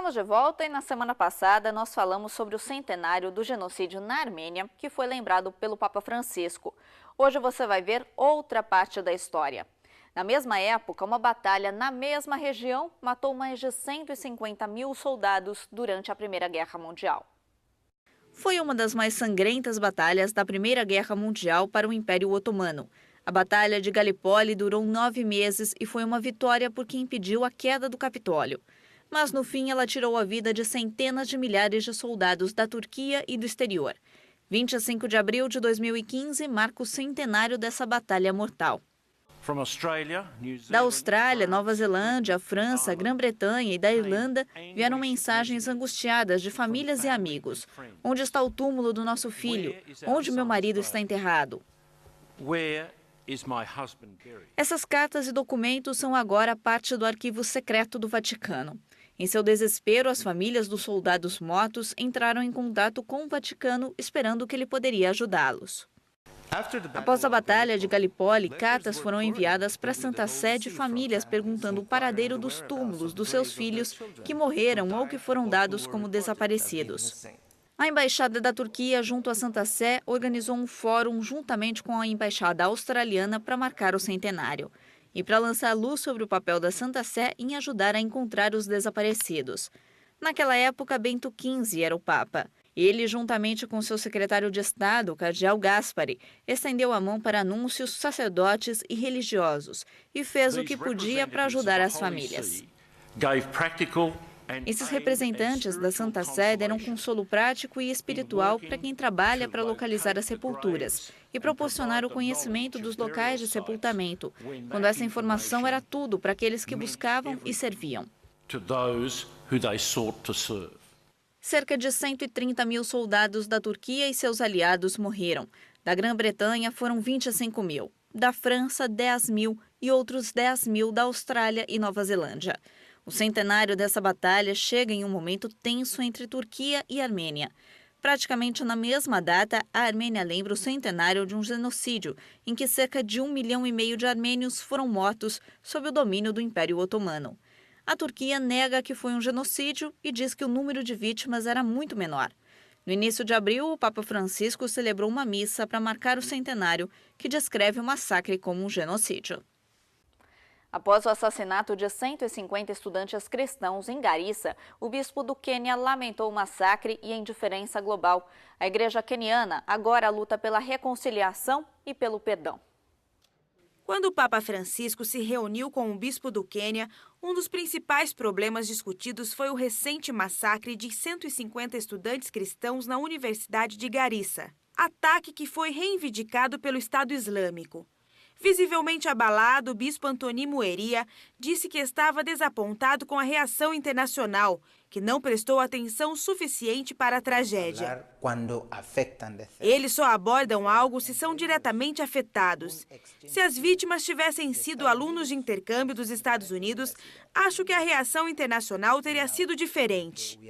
Estamos de volta e na semana passada nós falamos sobre o centenário do genocídio na Armênia, que foi lembrado pelo Papa Francisco. Hoje você vai ver outra parte da história. Na mesma época, uma batalha na mesma região matou mais de 150 mil soldados durante a Primeira Guerra Mundial. Foi uma das mais sangrentas batalhas da Primeira Guerra Mundial para o Império Otomano. A Batalha de Galípoli durou 9 meses e foi uma vitória porque impediu a queda do Capitólio. Mas no fim ela tirou a vida de centenas de milhares de soldados da Turquia e do exterior. 25 de abril de 2015 marca o centenário dessa batalha mortal. Da Austrália, Nova Zelândia, França, Grã-Bretanha e da Irlanda vieram mensagens angustiadas de famílias e amigos. Onde está o túmulo do nosso filho? Onde meu marido está enterrado? Essas cartas e documentos são agora parte do arquivo secreto do Vaticano. Em seu desespero, as famílias dos soldados mortos entraram em contato com o Vaticano, esperando que ele poderia ajudá-los. Após a Batalha de Galípoli, cartas foram enviadas para a Santa Sé de famílias perguntando o paradeiro dos túmulos dos seus filhos que morreram ou que foram dados como desaparecidos. A Embaixada da Turquia, junto à Santa Sé, organizou um fórum juntamente com a Embaixada Australiana para marcar o centenário e para lançar luz sobre o papel da Santa Sé em ajudar a encontrar os desaparecidos. Naquela época, Bento XV era o Papa. Ele, juntamente com seu secretário de Estado, o cardeal Gaspari, estendeu a mão para anúncios, sacerdotes e religiosos e fez o que podia para ajudar as famílias. Esses representantes da Santa Sé deram consolo prático e espiritual para quem trabalha para localizar as sepulturas e proporcionar o conhecimento dos locais de sepultamento, quando essa informação era tudo para aqueles que buscavam e serviam. Cerca de 130 mil soldados da Turquia e seus aliados morreram. Da Grã-Bretanha foram 25 mil, da França 10 mil e outros 10 mil da Austrália e Nova Zelândia. O centenário dessa batalha chega em um momento tenso entre Turquia e Armênia. Praticamente na mesma data, a Armênia lembra o centenário de um genocídio, em que cerca de 1,5 milhão de armênios foram mortos sob o domínio do Império Otomano. A Turquia nega que foi um genocídio e diz que o número de vítimas era muito menor. No início de abril, o Papa Francisco celebrou uma missa para marcar o centenário, que descreve o massacre como um genocídio. Após o assassinato de 150 estudantes cristãos em Garissa, o bispo do Quênia lamentou o massacre e a indiferença global. A igreja queniana agora luta pela reconciliação e pelo perdão. Quando o Papa Francisco se reuniu com o bispo do Quênia, um dos principais problemas discutidos foi o recente massacre de 150 estudantes cristãos na Universidade de Garissa. Ataque que foi reivindicado pelo Estado Islâmico. Visivelmente abalado, o bispo Antoni Mueria disse que estava desapontado com a reação internacional, que não prestou atenção suficiente para a tragédia. Eles só abordam algo se são diretamente afetados. Se as vítimas tivessem sido alunos de intercâmbio dos Estados Unidos, acho que a reação internacional teria sido diferente.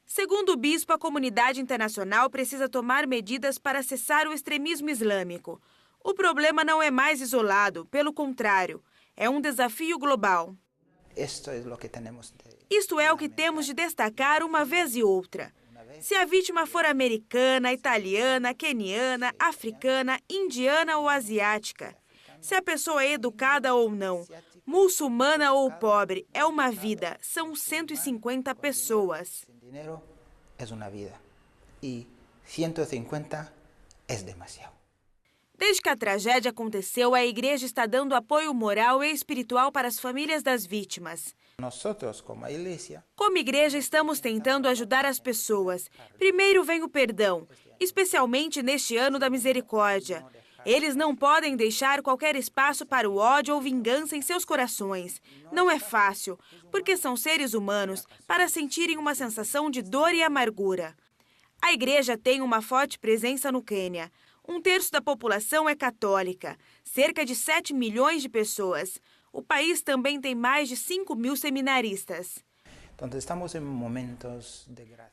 Segundo o bispo, a comunidade internacional precisa tomar medidas para cessar o extremismo islâmico. O problema não é mais isolado, pelo contrário, é um desafio global. Isto é o que temos de destacar uma vez e outra. Se a vítima for americana, italiana, queniana, africana, indiana ou asiática, se a pessoa é educada ou não, muçulmana ou pobre, é uma vida, são 150 pessoas. É uma vida e 150 é demasiado. Desde que a tragédia aconteceu, a igreja está dando apoio moral e espiritual para as famílias das vítimas. Como igreja, estamos tentando ajudar as pessoas. Primeiro vem o perdão, especialmente neste ano da misericórdia. Eles não podem deixar qualquer espaço para o ódio ou vingança em seus corações. Não é fácil, porque são seres humanos, para sentirem uma sensação de dor e amargura. A igreja tem uma forte presença no Quênia. 1/3 da população é católica, cerca de 7 milhões de pessoas. O país também tem mais de 5 mil seminaristas.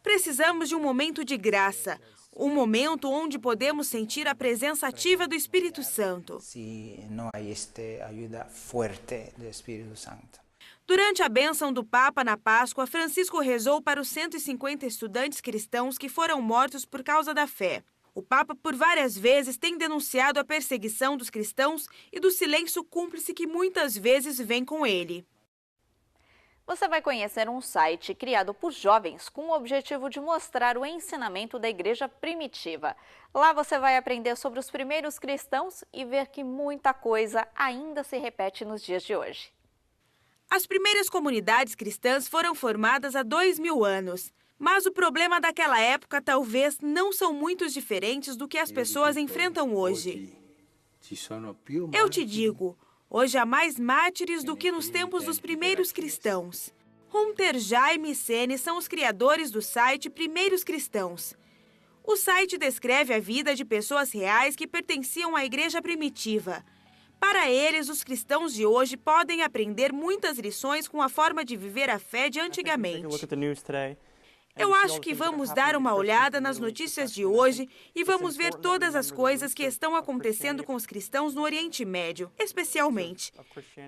Precisamos de um momento de graça, um momento onde podemos sentir a presença ativa do Espírito Santo. Durante a bênção do Papa na Páscoa, Francisco rezou para os 150 estudantes cristãos que foram mortos por causa da fé. O Papa, por várias vezes, tem denunciado a perseguição dos cristãos e do silêncio cúmplice que muitas vezes vem com ele. Você vai conhecer um site criado por jovens com o objetivo de mostrar o ensinamento da igreja primitiva. Lá você vai aprender sobre os primeiros cristãos e ver que muita coisa ainda se repete nos dias de hoje. As primeiras comunidades cristãs foram formadas há 2000 anos. Mas o problema daquela época talvez não são muito diferentes do que as pessoas enfrentam hoje. Eu te digo, hoje há mais mártires do que nos tempos dos primeiros cristãos. Hunter, Jaime e Sene são os criadores do site Primeiros Cristãos. O site descreve a vida de pessoas reais que pertenciam à igreja primitiva. Para eles, os cristãos de hoje podem aprender muitas lições com a forma de viver a fé de antigamente. Eu acho que vamos dar uma olhada nas notícias de hoje e vamos ver todas as coisas que estão acontecendo com os cristãos no Oriente Médio, especialmente.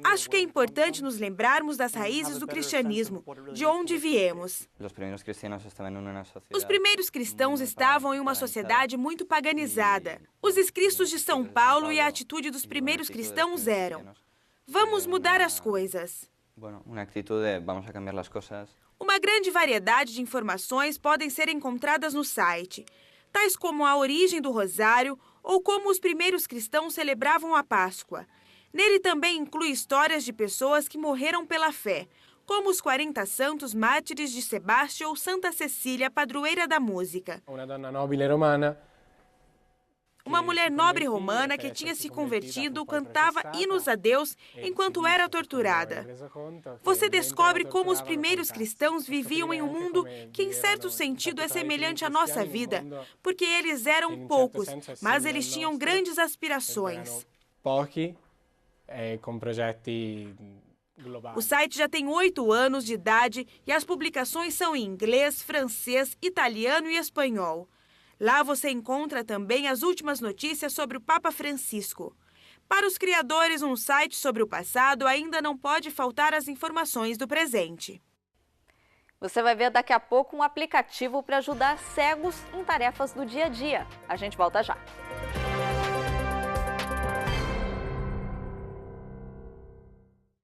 Acho que é importante nos lembrarmos das raízes do cristianismo, de onde viemos. Os primeiros cristãos estavam em uma sociedade muito paganizada. Os escritos de São Paulo e a atitude dos primeiros cristãos eram: vamos mudar as coisas. Uma grande variedade de informações podem ser encontradas no site, tais como a origem do rosário ou como os primeiros cristãos celebravam a Páscoa. Nele também inclui histórias de pessoas que morreram pela fé, como os 40 santos mártires de Sebastião ou Santa Cecília, padroeira da música. Uma mulher nobre romana que tinha se convertido cantava hinos a Deus enquanto era torturada. Você descobre como os primeiros cristãos viviam em um mundo que, em certo sentido, é semelhante à nossa vida, porque eles eram poucos, mas eles tinham grandes aspirações. O site já tem 8 anos de idade e as publicações são em inglês, francês, italiano e espanhol. Lá você encontra também as últimas notícias sobre o Papa Francisco. Para os criadores, um site sobre o passado ainda não pode faltar as informações do presente. Você vai ver daqui a pouco um aplicativo para ajudar cegos em tarefas do dia a dia. A gente volta já.